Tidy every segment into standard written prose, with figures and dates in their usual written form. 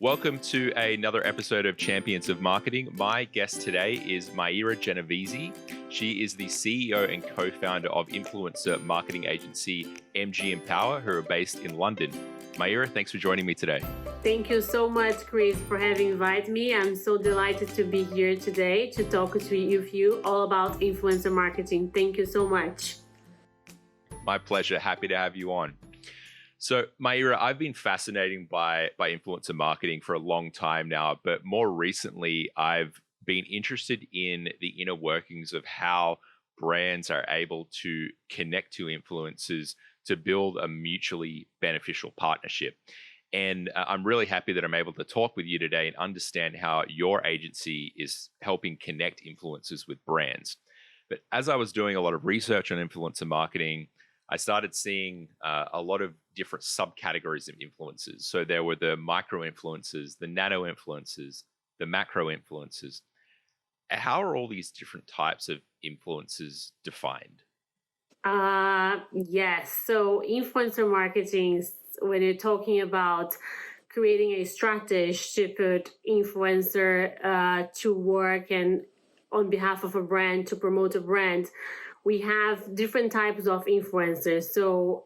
Welcome to another episode of Champions of Marketing. My guest today is Maira Genovese. She is the CEO and co-founder of influencer marketing agency MG Empower, who are based in London. Maira, thanks for joining me today. Thank you so much, Chris, for having invited me. I'm so delighted to be here today to talk with you all about influencer marketing. Thank you so much. My pleasure. Happy to have you on. So, Maira, I've been fascinated by influencer marketing for a long time now, but more recently, I've been interested in the inner workings of how brands are able to connect to influencers to build a mutually beneficial partnership. And I'm really happy that I'm able to talk with you today and understand how your agency is helping connect influencers with brands. But as I was doing a lot of research on influencer marketing, I started seeing a lot of different subcategories of influencers. So there were the micro influencers, the nano influencers, the macro influencers. How are all these different types of influencers defined? Yes. So influencer marketing, when you're talking about creating a strategy to put influencer to work and on behalf of a brand to promote a brand, we have different types of influencers. So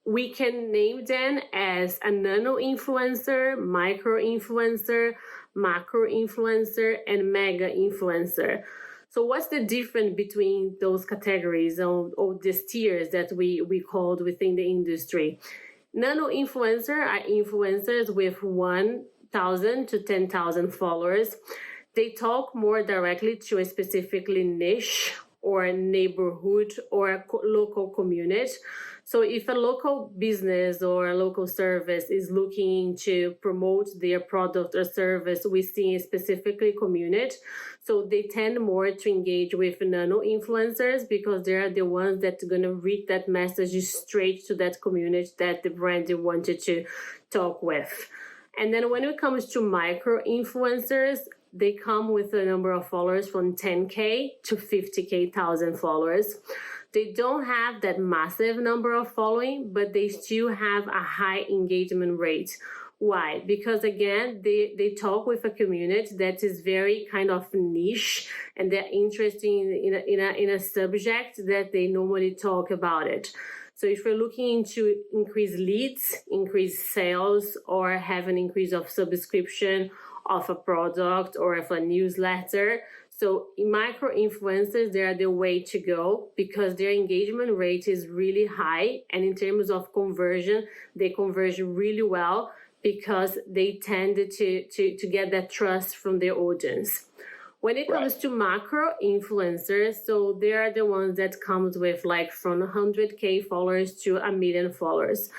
we can name them as a nano influencer, micro influencer, macro influencer, and mega influencer. So what's the difference between those categories or these tiers that we called within the industry? Nano influencer are influencers with 1,000 to 10,000 followers. They talk more directly to a specifically niche or neighborhood or a local community. So if a local business or a local service is looking to promote their product or service within a specifically community, so they tend more to engage with nano influencers because they are the ones that are going to read that message straight to that community that the brand wanted to talk with. And then when it comes to micro influencers, they come with a number of followers from 10K to 50K thousand followers. They don't have that massive number of following, but they still have a high engagement rate. Why? Because again, they talk with a community that is very kind of niche and they're interested in a subject that they normally talk about it. So if we're looking to increase leads, increase sales, or have an increase of subscription of a product or of a newsletter, so micro influencers, they are the way to go because their engagement rate is really high. And in terms of conversion, they converge really well because they tend to get that trust from their audience. When it comes to macro influencers, so they are the ones that comes with like from 100K followers to 1 million followers.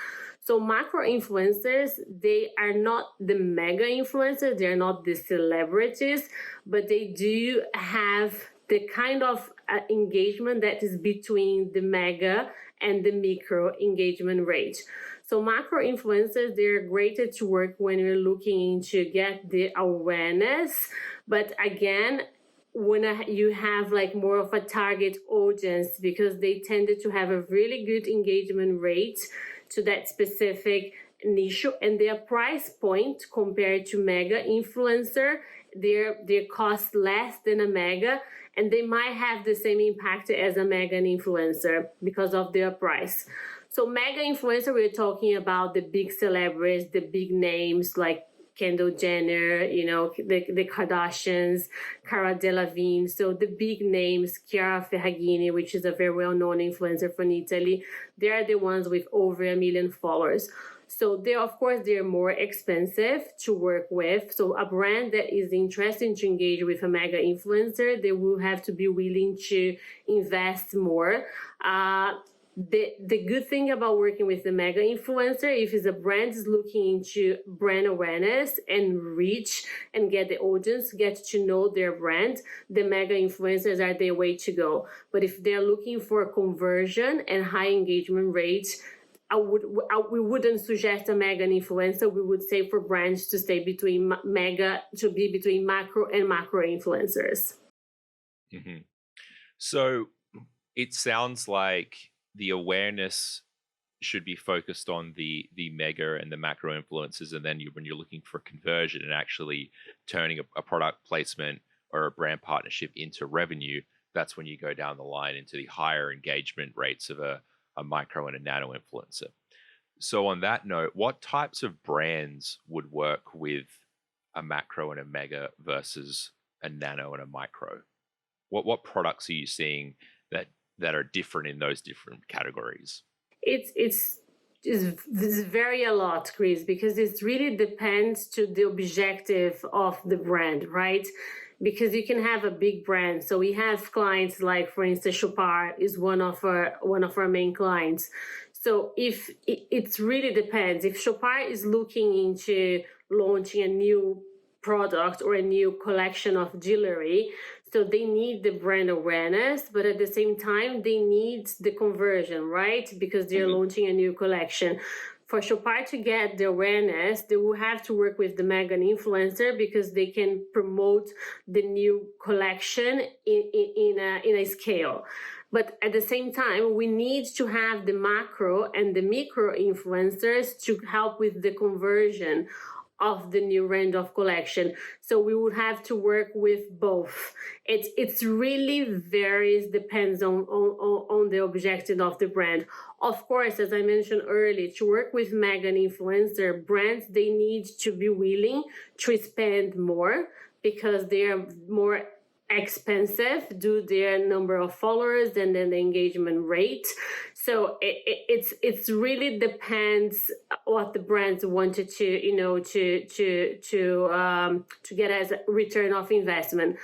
So macro influencers, they are not the mega influencers, they're not the celebrities, but they do have the kind of engagement that is between the mega and the micro engagement rate. So macro influencers, they're great to work when you're looking to get the awareness. But again, when you have like more of a target audience because they tended to have a really good engagement rate to that specific niche and their price point compared to mega influencer, their cost less than a mega, and they might have the same impact as a mega influencer because of their price. So mega influencer, we're talking about the big celebrities, the big names like Kendall Jenner, the Kardashians, Cara Delevingne. So the big names, Chiara Ferragini, which is a very well-known influencer from Italy, they are the ones with over 1 million followers. So they're more expensive to work with. So a brand that is interested to engage with a mega influencer, they will have to be willing to invest more. The good thing about working with the mega influencer, if it's a brand is looking into brand awareness and reach and get the audience, get to know their brand, the mega influencers are their way to go. But if they're looking for conversion and high engagement rates, we wouldn't suggest a mega influencer. We would say for brands to stay between between macro and macro influencers. Mm-hmm. So it sounds like the awareness should be focused on the mega and the macro influencers, and then when you're looking for conversion and actually turning a product placement or a brand partnership into revenue, that's when you go down the line into the higher engagement rates of a micro and a nano influencer. So on that note, what types of brands would work with a macro and a mega versus a nano and a micro? What products are you seeing that are different in those different categories? It's vary a lot, Chris, because it really depends to the objective of the brand, right? Because you can have a big brand. So we have clients like, for instance, Chopard is one of our main clients. So if it really depends, if Chopard is looking into launching a new product or a new collection of jewelry, so they need the brand awareness, but at the same time, they need the conversion, right? Because they're launching a new collection. For Chopard to get the awareness, they will have to work with the mega influencer because they can promote the new collection in a scale. But at the same time, we need to have the macro and the micro influencers to help with the conversion of the new range of collection. So we would have to work with both. It's really varies, depends on the objective of the brand. Of course, as I mentioned earlier, to work with mega influencer brands, they need to be willing to spend more because they are more expensive due to their number of followers and then the engagement rate. So it's really depends what the brands wanted to get as a return of investment.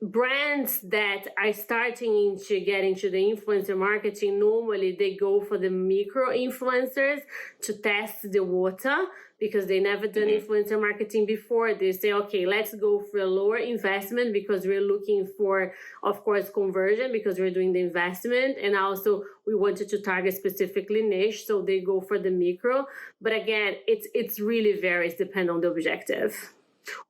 Brands that are starting to get into the influencer marketing, normally they go for the micro influencers to test the water because they never done influencer marketing before. They say, okay, let's go for a lower investment because we're looking for, of course, conversion because we're doing the investment. And also we wanted to target specifically niche. So they go for the micro. But again, it's really varies depending on the objective.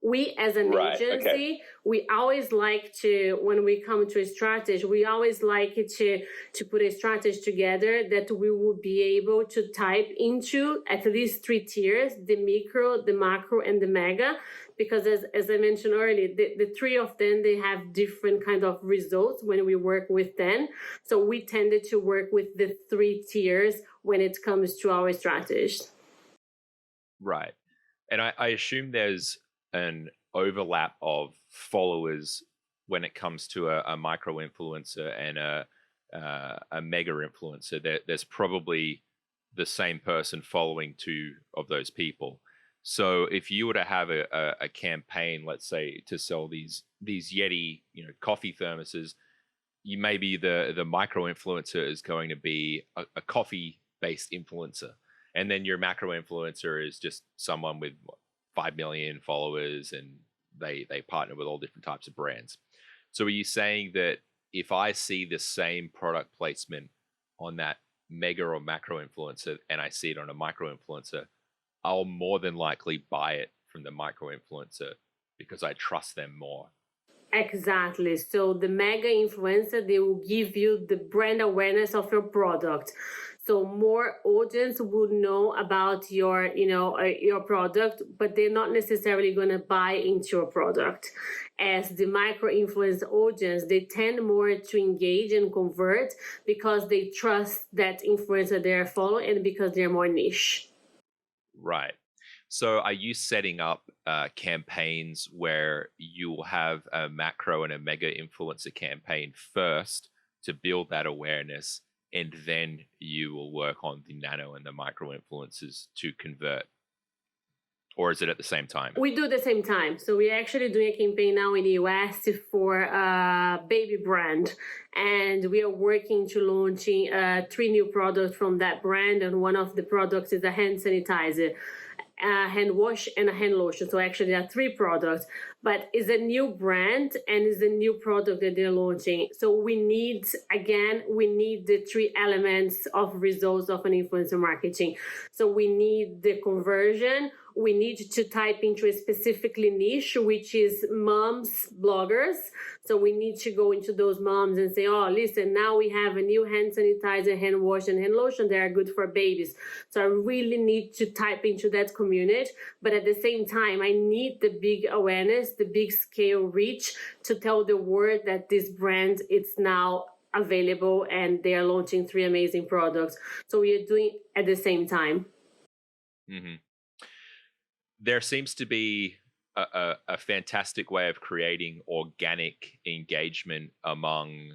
We as an agency, we always like to, when we come to a strategy, we always like to put a strategy together that we will be able to type into at least 3 tiers, the micro, the macro, and the mega. Because as I mentioned earlier, the 3 of them, they have different kind of results when we work with them. So we tended to work with the 3 tiers when it comes to our strategy. Right. And I assume there's an overlap of followers when it comes to a micro influencer and a mega influencer. There's probably the same person following 2 of those people. So if you were to have a campaign, let's say, to sell these Yeti, coffee thermoses, you maybe the micro influencer is going to be a coffee based influencer, and then your macro influencer is just someone with 5 million followers, and they partner with all different types of brands. So are you saying that if I see the same product placement on that mega or macro influencer and I see it on a micro influencer, I'll more than likely buy it from the micro influencer because I trust them more? Exactly. So the mega influencer, they will give you the brand awareness of your product. So more audience would know about your product, but they're not necessarily going to buy into your product. As the micro influencer audience, they tend more to engage and convert because they trust that influencer they're following and because they're more niche. Right. So are you setting up campaigns where you will have a macro and a mega influencer campaign first to build that awareness, and then you will work on the nano and the micro influencers to convert? Or is it at the same time? We do the same time. So we're actually doing a campaign now in the US for a baby brand. And we are working to launching 3 new products from that brand. And one of the products is a hand sanitizer, a hand wash, and a hand lotion. So actually there are 3 products, but it's a new brand and it's a new product that they're launching. So we need the 3 elements of results of an influencer marketing. So we need the conversion, we need to type into a specifically niche, which is moms bloggers. So we need to go into those moms and say, oh, listen, now we have a new hand sanitizer, hand wash, and hand lotion. They are good for babies. So I really need to type into that community. But at the same time, I need the big awareness, the big scale reach to tell the world that this brand is now available and they are launching 3 amazing products. So we are doing at the same time. Mm-hmm. There seems to be a fantastic way of creating organic engagement among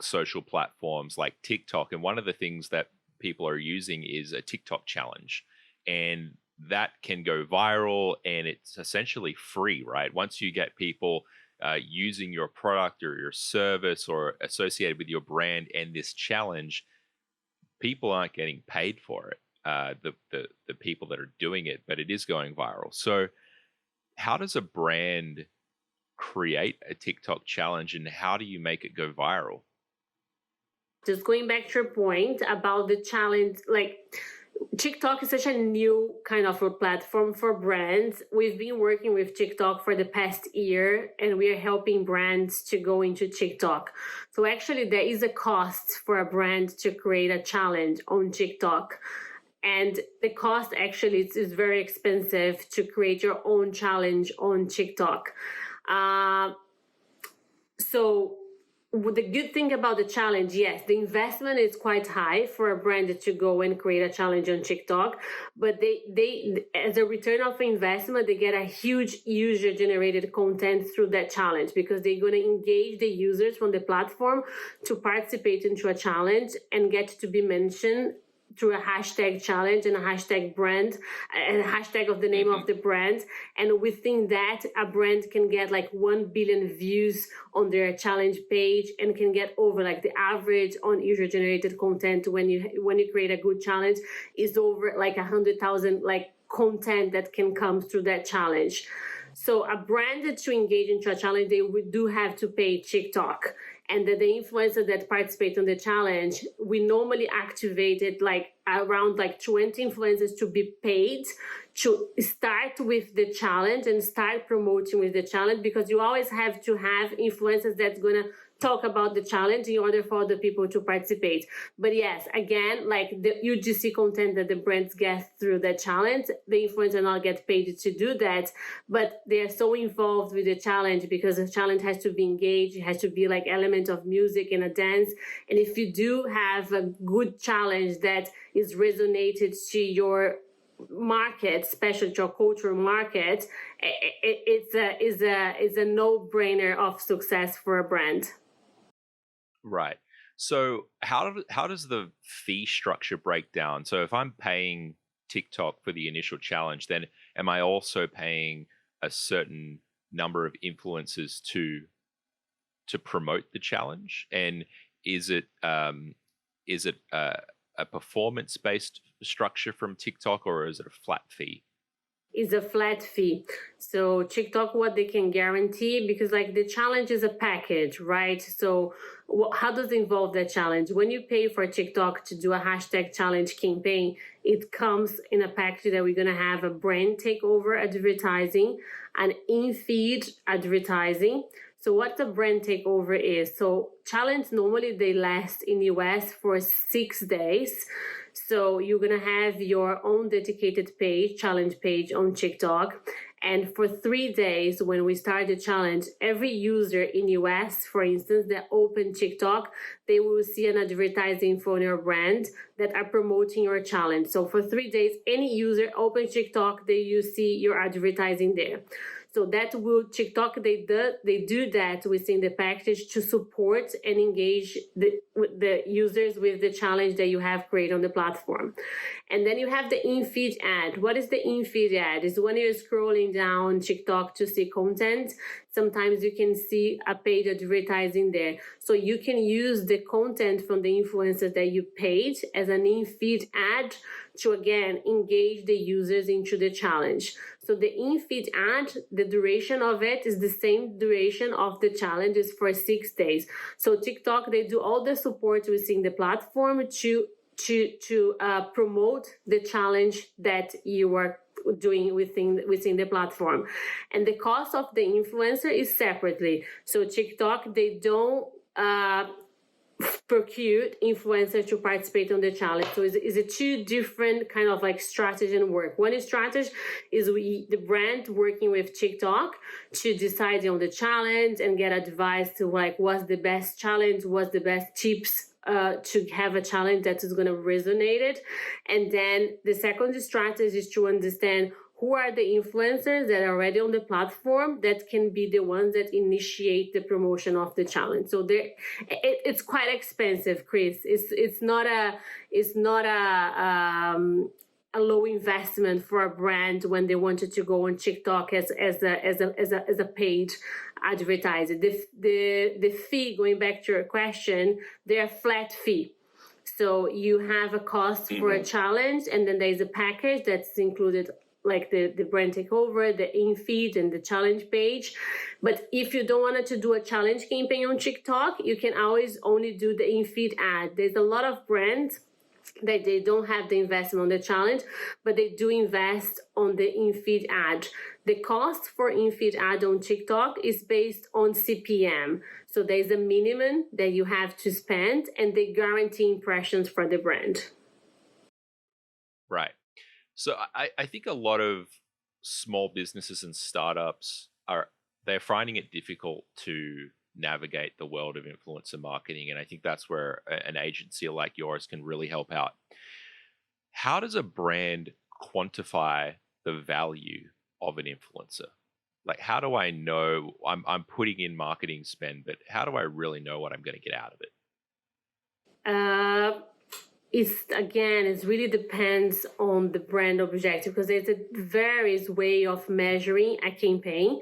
social platforms like TikTok. And one of the things that people are using is a TikTok challenge. And that can go viral and it's essentially free, right? Once you get people using your product or your service or associated with your brand and this challenge, people aren't getting paid for it. The people that are doing it, but it is going viral. So how does a brand create a TikTok challenge and how do you make it go viral? Just going back to your point about the challenge, like TikTok is such a new kind of a platform for brands. We've been working with TikTok for the past year and we are helping brands to go into TikTok. So actually there is a cost for a brand to create a challenge on TikTok. And the cost actually is very expensive to create your own challenge on TikTok. So the good thing about the challenge, yes, the investment is quite high for a brand to go and create a challenge on TikTok, but they as a return of investment, they get a huge user generated content through that challenge because they're going to engage the users from the platform to participate into a challenge and get to be mentioned through a hashtag challenge and a hashtag brand and a hashtag of the name of the brand. And within that, a brand can get like 1 billion views on their challenge page and can get over like the average on user generated content when you create a good challenge is over like 100,000 like content that can come through that challenge. So a brand to engage into a challenge, they do have to pay TikTok. And the influencers that participate on the challenge, we normally activated like around like 20 influencers to be paid to start with the challenge and start promoting with the challenge, because you always have to have influencers that's going to talk about the challenge in order for the people to participate. But yes, again, like the UGC content that the brands get through the challenge, the influencer not get paid to do that, but they are so involved with the challenge because the challenge has to be engaged, it has to be like element of music and a dance. And if you do have a good challenge that is resonated to your market, especially to your cultural market, it's a no-brainer of success for a brand. Right. So how does the fee structure break down? So if I'm paying TikTok for the initial challenge, then am I also paying a certain number of influencers to promote the challenge? And is it a performance-based structure from TikTok, or is it a flat fee? Is a flat fee. So TikTok, what they can guarantee, because like the challenge is a package, right? So how does it involve that challenge? When you pay for TikTok to do a hashtag challenge campaign, it comes in a package that we're going to have a brand takeover advertising and in-feed advertising. So what the brand takeover is, so challenge normally they last in US for 6 days. So you're going to have your own dedicated page, challenge page on TikTok. And for 3 days, when we start the challenge, every user in US, for instance, that open TikTok, they will see an advertising for your brand that are promoting your challenge. So for 3 days, any user open TikTok, they will see your advertising there. So that will TikTok, they do that within the package to support and engage the users with the challenge that you have created on the platform. And then you have the in-feed ad. What is the in-feed ad? Is when you're scrolling down TikTok to see content, sometimes you can see a paid advertising there. So you can use the content from the influencers that you paid as an in-feed ad to, again, engage the users into the challenge. So the in-feed ad, the duration of it is the same duration of the challenge, is for 6 days. So TikTok, they do all the support within the platform to promote the challenge that you are doing within the platform. And the cost of the influencer is separately. So TikTok, they don't procure influencers to participate on the challenge. So it's a two different kind of like strategy and work. One strategy is the brand working with TikTok to decide on the challenge and get advice to like what's the best challenge, what's the best tips to have a challenge that is going to resonate it. And then the second strategy is to understand who are the influencers that are already on the platform that can be the ones that initiate the promotion of the challenge. So it's quite expensive, Chris. It's not a low investment for a brand when they wanted to go on TikTok as a paid advertiser. The fee, going back to your question, they're a flat fee. So you have a cost for a challenge, and then there's a package that's included, like the brand takeover, the in-feed, and the challenge page. But if you don't want to do a challenge campaign on TikTok, you can always only do the in-feed ad. There's a lot of brands that they don't have the investment on the challenge, but they do invest on the in-feed ad. The cost for in-feed ad on TikTok is based on CPM. So there's a minimum that you have to spend, and they guarantee impressions for the brand. Right. So I think a lot of small businesses and startups they're finding it difficult to navigate the world of influencer marketing. And I think that's where an agency like yours can really help out. How does a brand quantify the value of an influencer? Like, how do I know I'm putting in marketing spend, but how do I really know what I'm going to get out of it? It really depends on the brand objective, because there's a various way of measuring a campaign.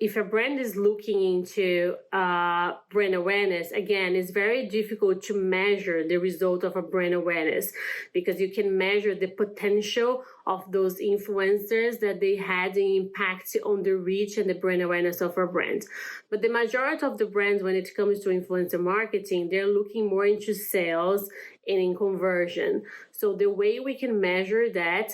If a brand is looking into brand awareness, again, it's very difficult to measure the result of a brand awareness, because you can measure the potential of those influencers that they had an impact on the reach and the brand awareness of our brand. But the majority of the brands, when it comes to influencer marketing, they're looking more into sales and in conversion. So the way we can measure that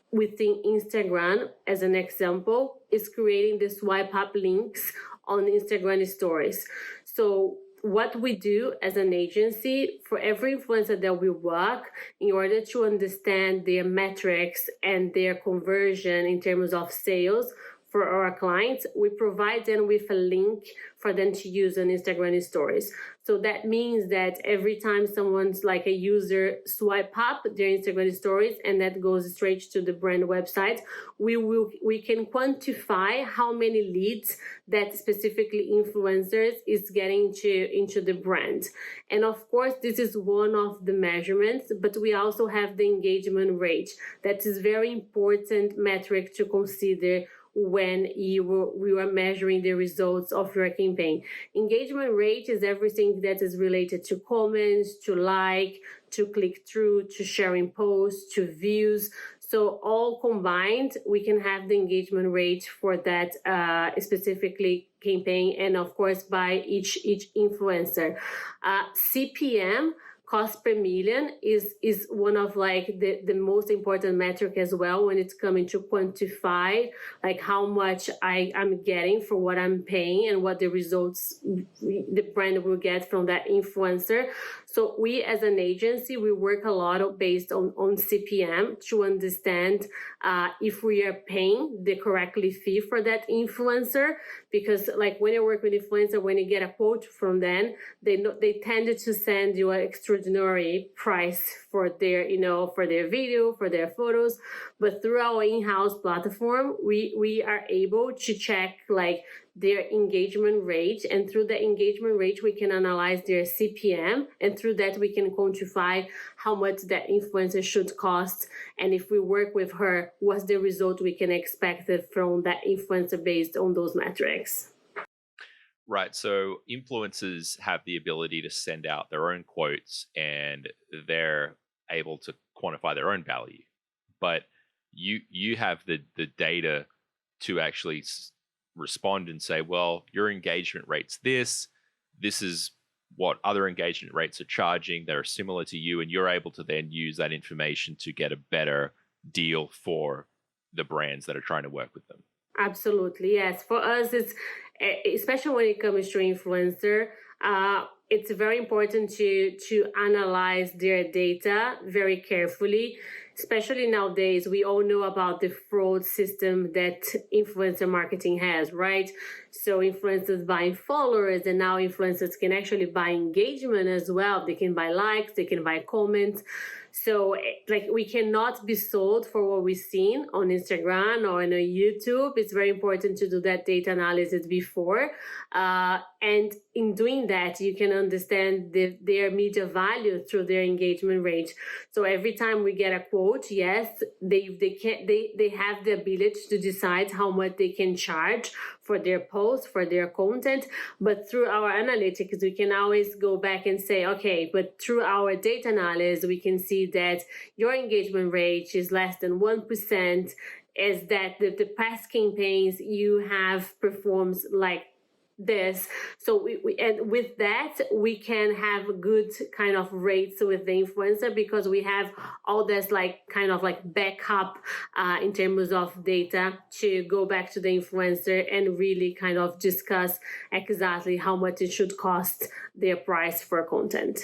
within Instagram, as an example, is creating the swipe up links on Instagram stories. So what we do as an agency, for every influencer that we work, in order to understand their metrics and their conversion in terms of sales for our clients, we provide them with a link for them to use on Instagram stories. So that means that every time someone's like a user swipe up their Instagram stories, and that goes straight to the brand website, we can quantify how many leads that specifically influencers is getting into the brand. And of course, this is one of the measurements, but we also have the engagement rate. That is very important metric to consider when we are measuring the results of your campaign. Engagement rate is everything that is related to comments, to like, to click through, to sharing posts, to views. So all combined, we can have the engagement rate for that specifically campaign, and of course by each influencer. CPM, cost per million, is one of like the most important metric as well when it's coming to quantify like how much I'm getting for what I'm paying and what the results the brand will get from that influencer. So we as an agency, we work a lot based on CPM to understand if we are paying the correctly fee for that influencer, because like when you work with influencer, when you get a quote from them, they tended to send you an extraordinary price for their video, for their photos. But through our in-house platform, we are able to check like their engagement rate, and through the engagement rate we can analyze their CPM, and through that we can quantify how much that influencer should cost, and if we work with her, what's the result we can expect from that influencer based on those metrics. Right. So influencers have the ability to send out their own quotes, and they're able to quantify their own value. But you have the data to actually respond and say, well, your engagement rate's this is what other engagement rates are charging that are similar to you, and you're able to then use that information to get a better deal for the brands that are trying to work with them. Absolutely, yes. For us, it's especially when it comes to influencer. It's very important to analyze their data very carefully. Especially nowadays, we all know about the fraud system that influencer marketing has, right? So influencers buying followers, and now influencers can actually buy engagement as well. They can buy likes, they can buy comments. So like we cannot be sold for what we've seen on Instagram or on YouTube. It's very important to do that data analysis before. And in doing that, you can understand their media value through their engagement rate. So every time we get a quote, yes, they have the ability to decide how much they can charge for their posts, for their content. But through our analytics, we can always go back and say, okay, but through our data analysis, we can see that your engagement rate is less than 1%, is that the past campaigns you have performed like this. So and with that we can have good kind of rates with the influencer, because we have all this like kind of like backup in terms of data to go back to the influencer and really kind of discuss exactly how much it should cost their price for content.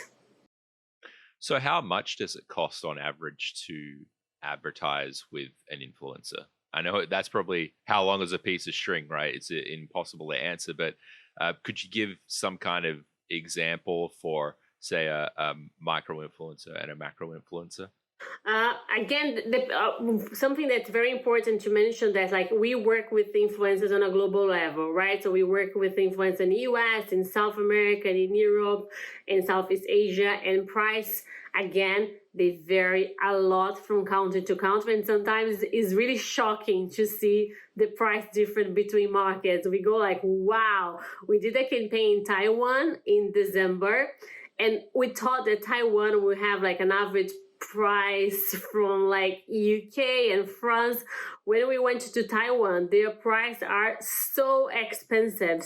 So how much does it cost on average to advertise with an influencer? I know that's probably how long is a piece of string, right? It's impossible to answer, but could you give some kind of example for, say, a micro influencer and a macro influencer? Again, something that's very important to mention, that like we work with influencers on a global level, right? So we work with influencers in the US, in South America, in Europe, in Southeast Asia, and price, again, they vary a lot from country to country, and sometimes it's really shocking to see the price difference between markets. We go like, wow, we did a campaign in Taiwan in December, and we thought that Taiwan would have like an average price from like UK and France. When we went to Taiwan, their prices are so expensive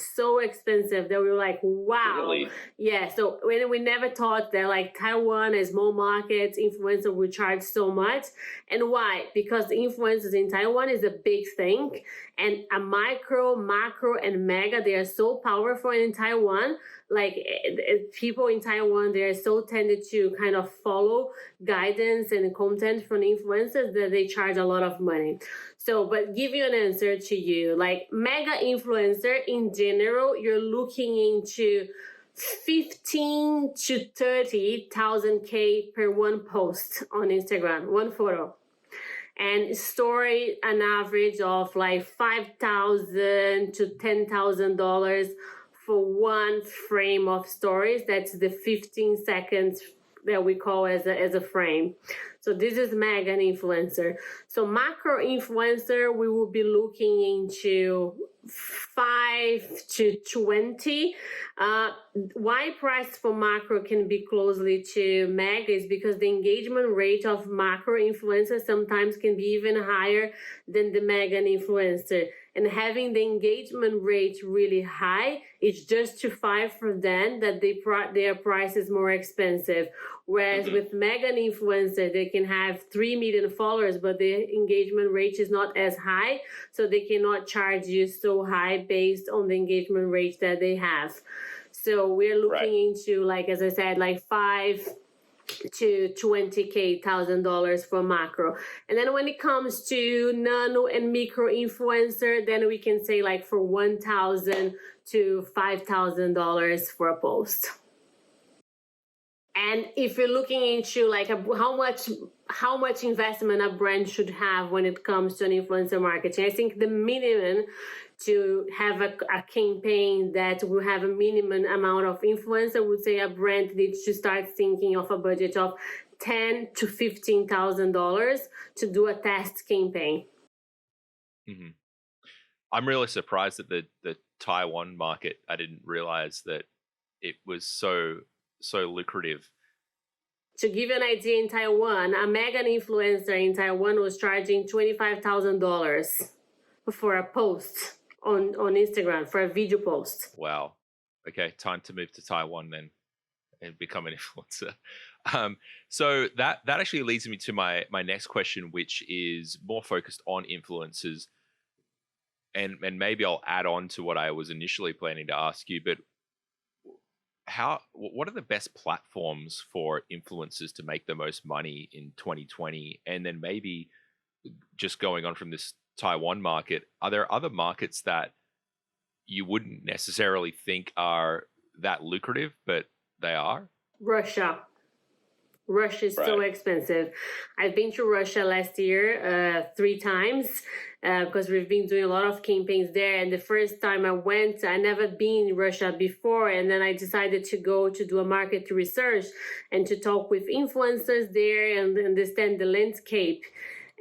that we were like, wow. Really? Yeah, so when we never thought that like Taiwan, a small market, influencer would charge so much. And why? Because the influencers in Taiwan is a big thing, and a micro, macro, and mega, they are so powerful in Taiwan. Like people in Taiwan, they are so tended to kind of follow guidance and content from influencers that they charge a lot of money. So, but give you an answer to you, like mega influencer in general, you're looking into 15 to 30,000 K per one post on Instagram, one photo. And story an average of like $5,000 to $10,000 for one frame of stories. That's the 15 seconds that we call as a frame. So this is mega influencer. So macro influencer, we will be looking into 5 to 20. Why price for macro can be closely to mega is because the engagement rate of macro influencers sometimes can be even higher than the mega influencer. And having the engagement rate really high, it's justified for them that their price is more expensive. Whereas with mega influencer, they can have 3 million followers, but their engagement rate is not as high, so they cannot charge you so high based on the engagement rate that they have. So we're looking into, like, as I said, like 5 to $20,000 for macro. And then when it comes to nano and micro influencer, then we can say like for $1,000 to $5,000 for a post. And if you're looking into like how much investment a brand should have when it comes to an influencer marketing, I think the minimum to have a campaign that will have a minimum amount of influence, I would say a brand needs to start thinking of a budget of $10,000 to $15,000 to do a test campaign. Mm-hmm. I'm really surprised at the Taiwan market. I didn't realize that it was so lucrative. To give you an idea, in Taiwan, a mega influencer in Taiwan was charging $25,000 for a post on Instagram, for a video post. Wow. Okay, time to move to Taiwan then and become an influencer. So that actually leads me to my next question, which is more focused on influencers, and maybe I'll add on to what I was initially planning to ask you. But what are the best platforms for influencers to make the most money in 2020? And then maybe just going on from this Taiwan market, are there other markets that you wouldn't necessarily think are that lucrative, but they are? Russia. Russia is so expensive. I've been to Russia last year 3 times because we've been doing a lot of campaigns there. And the first time I went, I never been in Russia before. And then I decided to go to do a market research and to talk with influencers there and understand the landscape.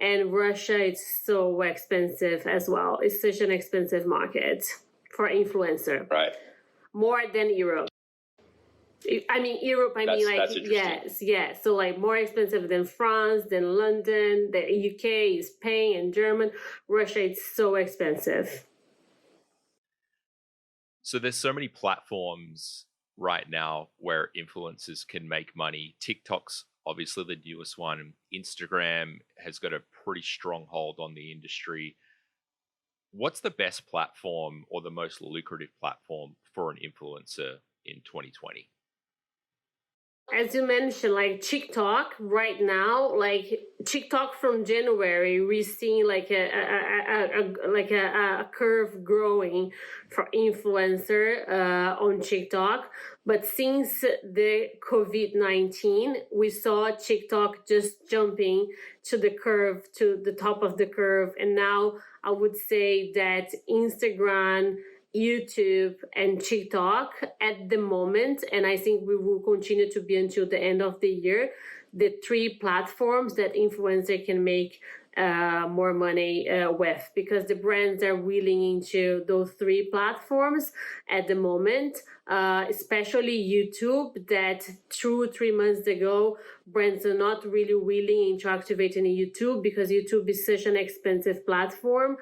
And Russia is so expensive as well. It's such an expensive market for influencer. Right. More than Europe. I mean, Europe, yes. So like more expensive than France, than London, the UK, Spain, and German. Russia, it's so expensive. So there's so many platforms right now where influencers can make money. TikTok's obviously the newest one. Instagram has got a pretty strong hold on the industry. What's the best platform or the most lucrative platform for an influencer in 2020? As you mentioned, like TikTok right now, like TikTok from January, we're seeing like a curve growing for influencer on TikTok. But since the COVID-19, we saw TikTok just jumping to the curve, to the top of the curve. And now I would say that Instagram, YouTube, and TikTok at the moment, and I think we will continue to be until the end of the year, the 3 platforms that influencer can make more money with, because the brands are willing into those 3 platforms at the moment, especially YouTube, that 2-3 months ago, brands are not really willing into activating YouTube because YouTube is such an expensive platform.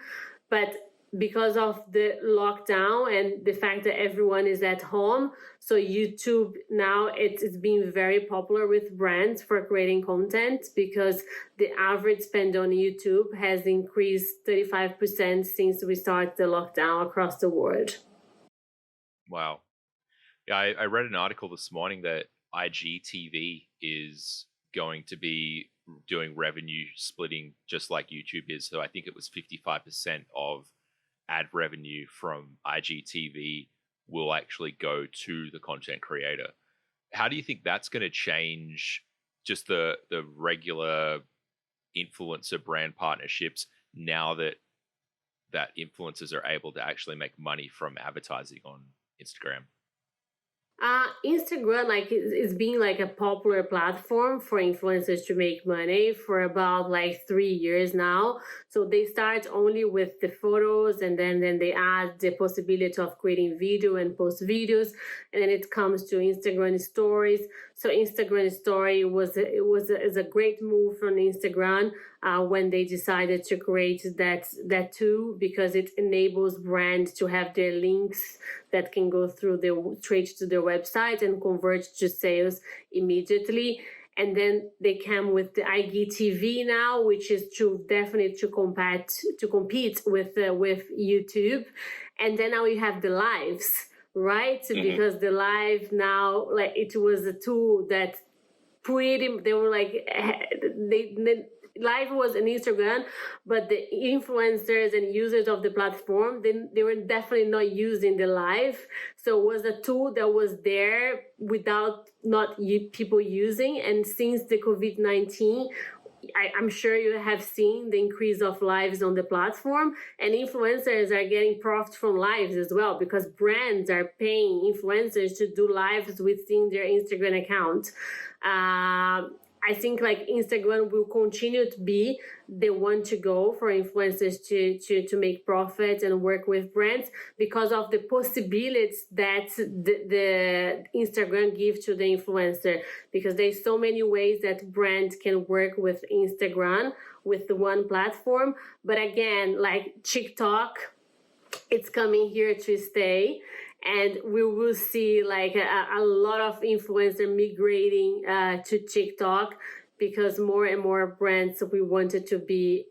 But because of the lockdown and the fact that everyone is at home, so YouTube now it's been very popular with brands for creating content, because the average spend on YouTube has increased 35% since we started the lockdown across the world. Wow. Yeah, I read an article this morning that IGTV is going to be doing revenue splitting just like YouTube is. So I think it was 55% of ad revenue from IGTV will actually go to the content creator. How do you think that's going to change just the regular influencer brand partnerships now that influencers are able to actually make money from advertising on Instagram? Instagram is being like a popular platform for influencers to make money for about like 3 years now. So they start only with the photos, and then they add the possibility of creating video and post videos, and then it comes to Instagram stories. So Instagram story is a great move from Instagram when they decided to create that tool, because it enables brands to have their links that can go through straight to their website and convert to sales immediately. And then they come with the IGTV now, which is definitely to compete with YouTube. And then now you have the lives, right? Mm-hmm. Because the live now, like, it was a tool that they were like, live was an Instagram, but the influencers and users of the platform, they were definitely not using the live. So it was a tool that was there without not people using. And since the COVID-19, I'm sure you have seen the increase of lives on the platform, and influencers are getting profit from lives as well, because brands are paying influencers to do lives within their Instagram account. I think like Instagram will continue to be the one to go for influencers to make profit and work with brands, because of the possibilities that the Instagram give to the influencer, because there's so many ways that brands can work with Instagram with the one platform. But again, like TikTok, it's coming here to stay. and we will see like a lot of influencers migrating to TikTok, because more and more brands we wanted to be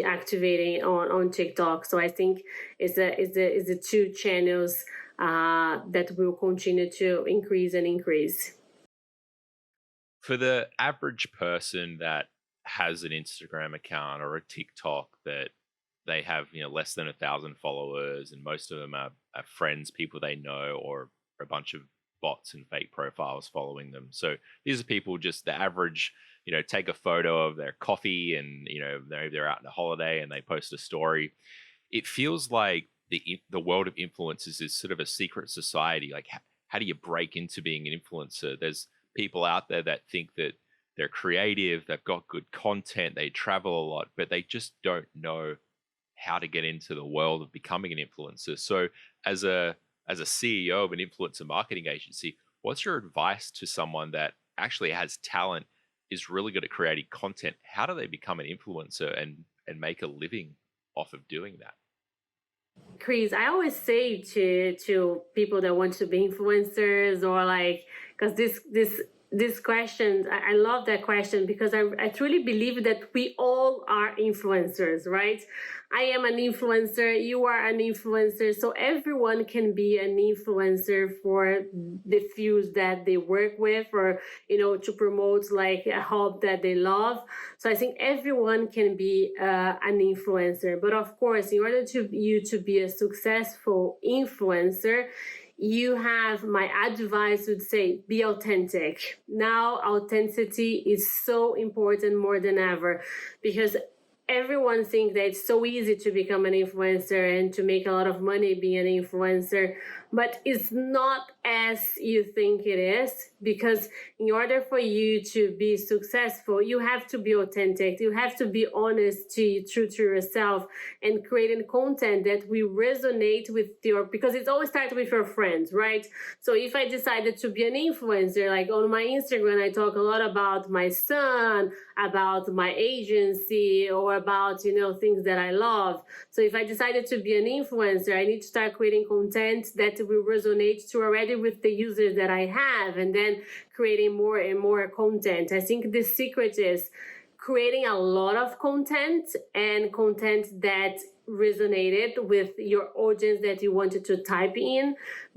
activating on TikTok. So I think it's the two channels that will continue to increase and increase. For the average person that has an Instagram account or a TikTok that they have, less than 1,000 followers, and most of them are friends, people they know, or a bunch of bots and fake profiles following them. So these are people, just the average, take a photo of their coffee, and they're out on a holiday and they post a story. It feels like the world of influencers is sort of a secret society. Like, how do you break into being an influencer? There's people out there that think that they're creative, they've got good content, they travel a lot, but they just don't know how to get into the world of becoming an influencer. So as a CEO of an influencer marketing agency, what's your advice to someone that actually has talent, is really good at creating content? How do they become an influencer and make a living off of doing that? Chris, I always say to people that want to be influencers, or like, because this question, I love that question, because I truly believe that we all are influencers, right? I am an influencer, you are an influencer, so everyone can be an influencer for the fields that they work with, or to promote like a hobby that they love. So I think everyone can be an influencer. But of course, in order to be a successful influencer, my advice would say, be authentic. Now, authenticity is so important more than ever, because everyone thinks that it's so easy to become an influencer and to make a lot of money being an influencer, but it's not as you think it is, because in order for you to be successful, you have to be authentic. You have to be honest, true to yourself, and creating content that will resonate with because it always starts with your friends, right? So if I decided to be an influencer, like on my Instagram, I talk a lot about my son, about my agency, or about, things that I love. So if I decided to be an influencer, I need to start creating content that will resonate to already with the users that I have, and then creating more and more content. I think the secret is creating a lot of content, and content that resonated with your audience that you wanted to type in.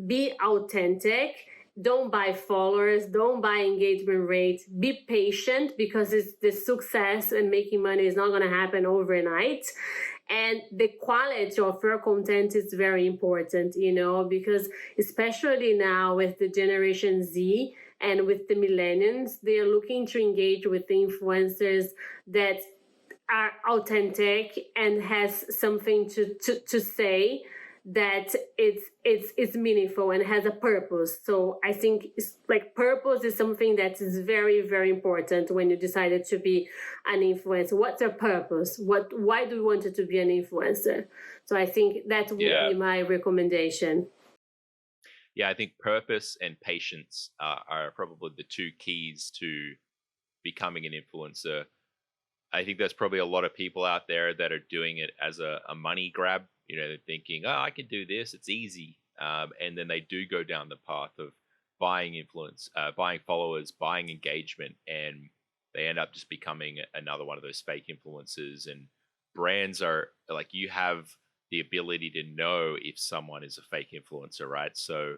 Be authentic. Don't buy followers, don't buy engagement rates. Be patient, because it's the success and making money is not going to happen overnight. And the quality of your content is very important, because especially now with the Generation Z and with the millennials, they are looking to engage with the influencers that are authentic and has something to say, that it's meaningful and has a purpose. So I think it's like purpose is something that is very, very important when you decided to be an influencer. What's your purpose? Why do you want to be an influencer? So I think that would be my recommendation. Yeah, I think purpose and patience are probably the two keys to becoming an influencer. I think there's probably a lot of people out there that are doing it as a money grab. They're thinking, oh, I can do this, it's easy. And then they do go down the path of buying influence, buying followers, buying engagement, and they end up just becoming another one of those fake influencers. And brands are like, you have the ability to know if someone is a fake influencer, right? So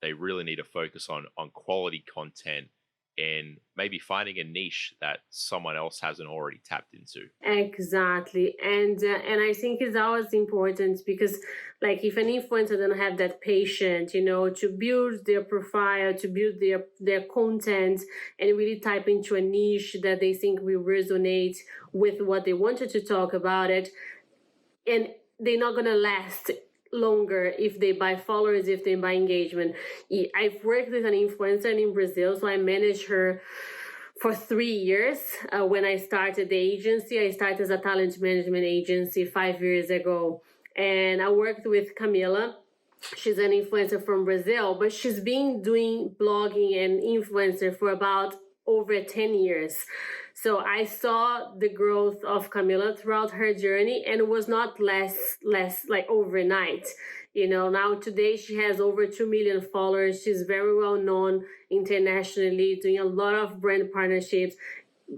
they really need to focus on quality content, and maybe finding a niche that someone else hasn't already tapped into. Exactly. And I think it's always important, because like if an influencer doesn't have that patience, to build their profile, to build their content, and really type into a niche that they think will resonate with what they wanted to talk about it, and they're not going to last longer if they buy followers, if they buy engagement. I've worked with an influencer in Brazil, so I managed her for 3 years. When I started the agency, I started as a talent management agency 5 years ago, and I worked with Camila. She's an influencer from Brazil, but she's been doing blogging and influencer for about over 10 years. So I saw the growth of Camila throughout her journey, and it was not less like overnight. Now today she has over 2 million followers. She's very well known internationally, doing a lot of brand partnerships,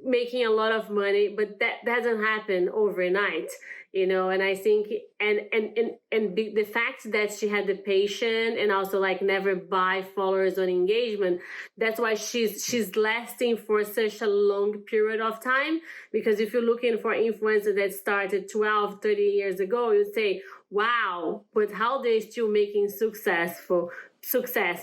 making a lot of money, but that doesn't happen overnight. And I think the fact that she had the patience and also like never buy followers on engagement, that's why she's lasting for such a long period of time. Because if you're looking for influencers that started 12, 30 years ago, you'd say, wow, but how they still making success?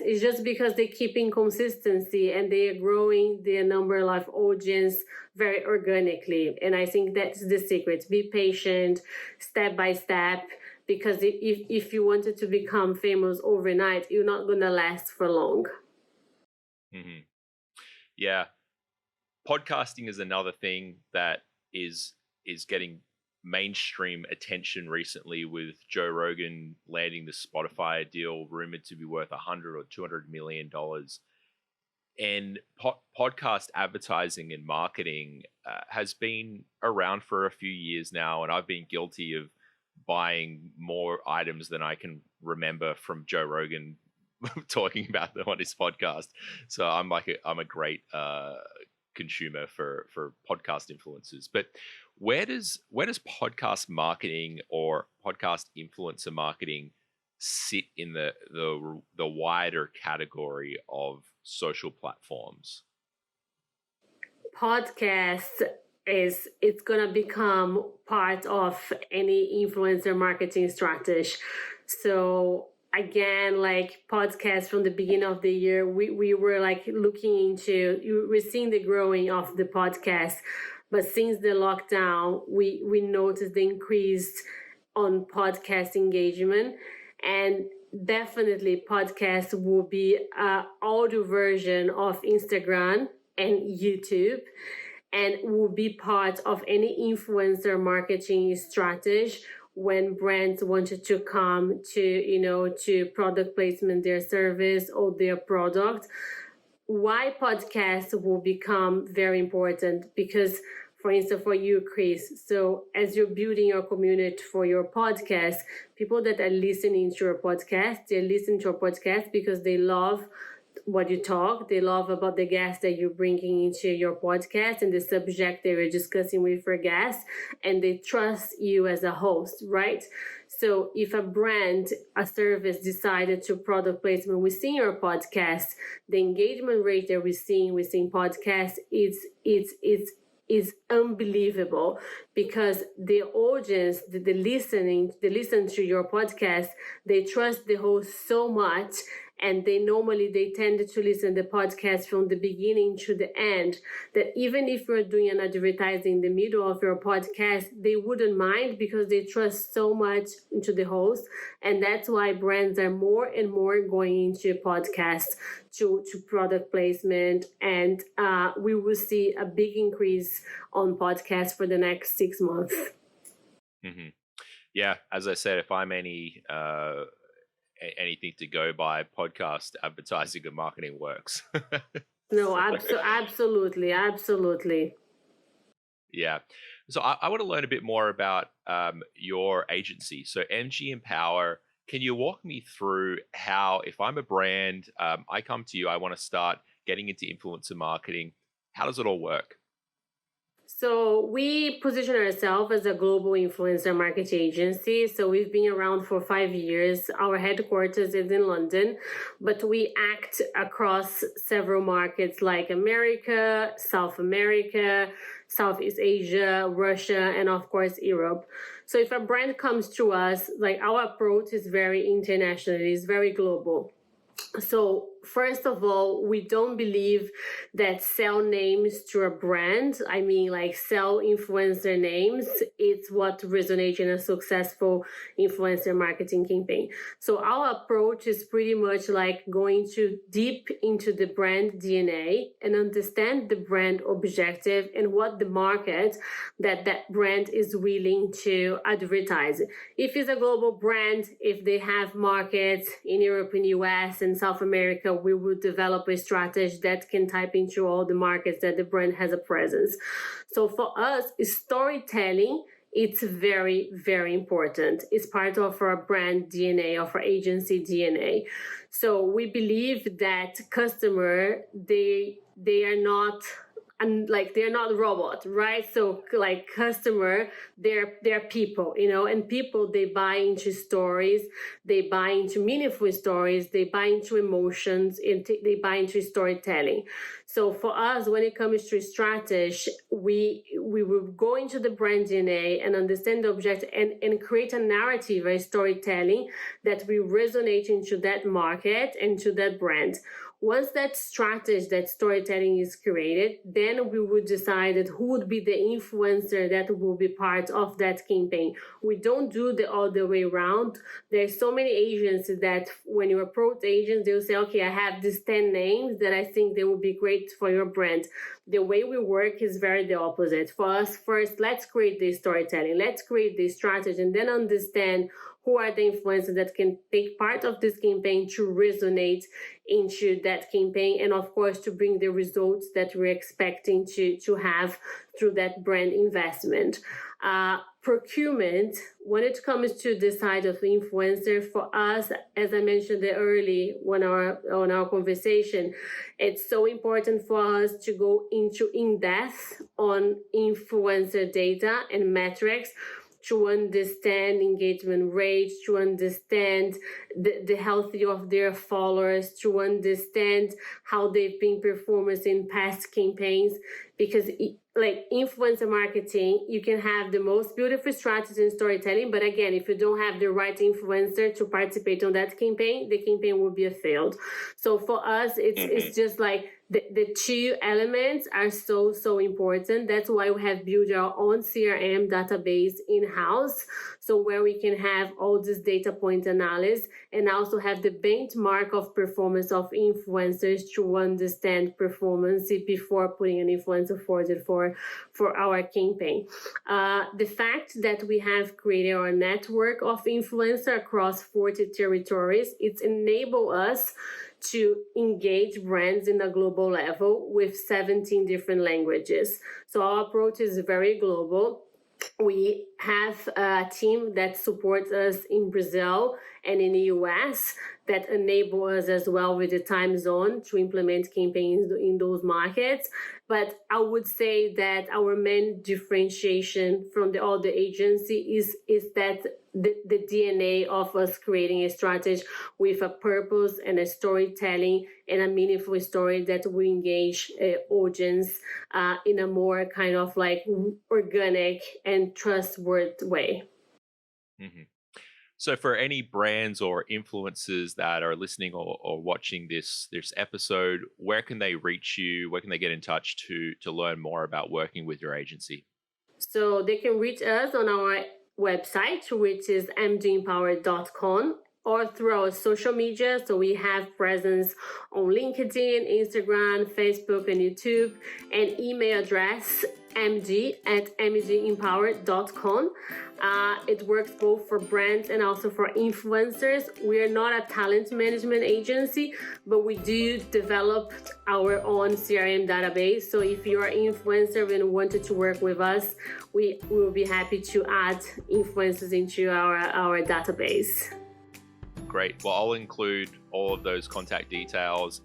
Is just because they keep in consistency and they are growing their number of audience very organically. And I think that's the secret. Be patient, step by step, because if you wanted to become famous overnight, you're not going to last for long. Mm-hmm. Yeah. Podcasting is another thing that is getting mainstream attention recently, with Joe Rogan landing the Spotify deal rumored to be worth $100 or $200 million. And podcast advertising and marketing has been around for a few years now, and I've been guilty of buying more items than I can remember from Joe Rogan talking about them on his podcast. So I'm a great consumer for podcast influencers. But where does podcast marketing or podcast influencer marketing sit in the wider category of social platforms? Podcast it's gonna become part of any influencer marketing strategy. So again, like podcasts from the beginning of the year, we were like looking into, we're seeing the growing of the podcast. But since the lockdown, we noticed the increase on podcast engagement, and definitely podcast will be an audio version of Instagram and YouTube, and will be part of any influencer marketing strategy when brands wanted to come to product placement, their service or their product. Why podcasts will become very important? Because, for instance, for you, Chris, so as you're building your community for your podcast, people that are listening to your podcast, they listen to your podcast because they love what you talk, they love about the guests that you're bringing into your podcast and the subject that you're discussing with your guests, and they trust you as a host, right? So if a brand, a service decided to product placement within your podcast, the engagement rate that we're seeing within podcasts is unbelievable, because the audience, the listen to your podcast, they trust the host so much, and they tend to listen to the podcast from the beginning to the end, that even if you're doing an advertising in the middle of your podcast, they wouldn't mind, because they trust so much into the host. And that's why brands are more and more going into podcasts to product placement, and we will see a big increase on podcasts for the next 6 months. Mm-hmm. Yeah, as I said, if I'm anything to go by, podcast advertising and marketing works. No, absolutely. Yeah. So I want to learn a bit more about your agency. So MG Empower, can you walk me through how, if I'm a brand, I come to you, I want to start getting into influencer marketing, how does it all work? So we position ourselves as a global influencer marketing agency. So we've been around for 5 years. Our headquarters is in London, but we act across several markets like America, South America, Southeast Asia, Russia, and of course, Europe. So if a brand comes to us, like, our approach is very international, it's very global. So first of all, we don't believe that sell names to a brand, I mean like sell influencer names, it's what resonates in a successful influencer marketing campaign. So our approach is pretty much like going to deep into the brand DNA and understand the brand objective and what the market that brand is willing to advertise. If it's a global brand, if they have markets in Europe and US and South America we will develop a strategy that can type into all the markets that the brand has a presence. So for us, storytelling, it's very, very important. It's part of our brand DNA, of our agency DNA. So we believe that customer, they are not, and like they're not robots, right? So like customer, they're people, and people, they buy into stories, they buy into meaningful stories, they buy into emotions, and they buy into storytelling. So for us, when it comes to strategy, we will go into the brand DNA and understand the objective and create a narrative, a storytelling that will resonate into that market and to that brand. Once that strategy, that storytelling is created, then we would decide who would be the influencer that will be part of that campaign. We don't do the other way around. There's so many agencies that when you approach agents, they'll say, okay, I have these 10 names that I think they will be great for your brand. The way we work is very the opposite. For us, first, let's create this storytelling. Let's create this strategy and then understand who are the influencers that can take part of this campaign to resonate into that campaign, and of course to bring the results that we're expecting to have through that brand investment. Procurement, when it comes to the side of influencer, for us, as I mentioned early on our conversation, it's so important for us to go into in-depth on influencer data and metrics, to understand engagement rates, to understand the health of their followers, to understand how they've been performing in past campaigns. Because like influencer marketing, you can have the most beautiful strategy in storytelling, but again, if you don't have the right influencer to participate on that campaign, the campaign will be a failed. So for us, it's just like the two elements are so important. That's why we have built our own CRM database in-house, so where we can have all this data point analysis and also have the benchmark of performance of influencers to understand performance before putting an influencer forward for our campaign. The fact that we have created our network of influencers across 40 territories, it's enabled us to engage brands in a global level with 17 different languages. So our approach is very global. We have a team that supports us in Brazil and in the US that enable us as well with the time zone to implement campaigns in those markets. But I would say that our main differentiation from the other agency is that the DNA of us creating a strategy with a purpose and a storytelling and a meaningful story that will engage audience in a more kind of like organic and trustworthy way. Mm-hmm. So for any brands or influencers that are listening or watching this episode, where can they reach you? Where can they get in touch to learn more about working with your agency? So they can reach us on our website, which is mgempower.com, or through our social media. So we have presence on LinkedIn, Instagram, Facebook, and YouTube, and email address mg@mgempower.com. It works both for brands and also for influencers. We are not a talent management agency, but we do develop our own CRM database. So if you're an influencer and wanted to work with us, we will be happy to add influencers into our database. Great. Well, I'll include all of those contact details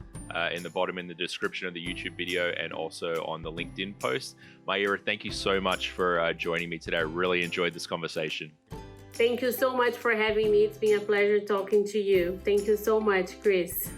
in the bottom in the description of the YouTube video and also on the LinkedIn post. Maira, thank you so much for joining me today. I really enjoyed this conversation. Thank you so much for having me. It's been a pleasure talking to you. Thank you so much, Chris.